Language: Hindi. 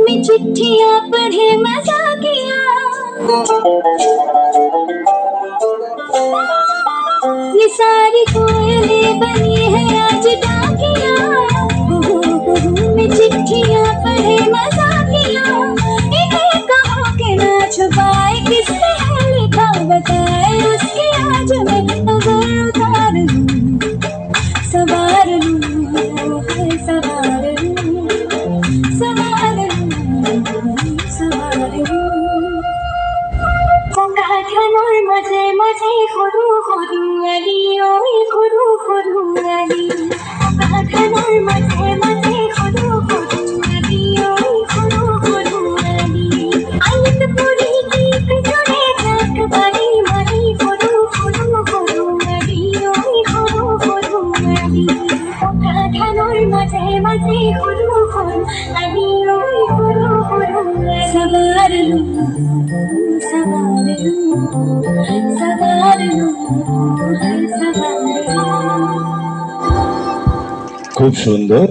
में चिट्ठियां पढ़े मजा किया, ये सारी कोयलें बनी है आज डाकिया। में चिट्ठियां पढ़े मजा किया, इन्हें कहो कि ना छुपाए, किसने है लिखा बताए, उसकी आज मैं नजर उतार लूं, सवार लूं, सवार लूं, सवार लूं, सवार लूं। গাধানোর মাঝে মাঝে সরু সরু আলি, ওই সরু সরু আলি, গাধানোর মাঝে মাঝে সরু সরু আলি, ওই সরু সরু আলি। আইত পড়ি গীত জুড়ে যাক বাড়ি মারি, সরু সরু সরু আলি, ওই সরু সরু আলি। গাধানোর মাঝে মাঝে সরু সরু আলি, ওই সরু সরু আলি। সবার লু सवार लूं, सवार लूं, सवार लूं। खूब सुंदर।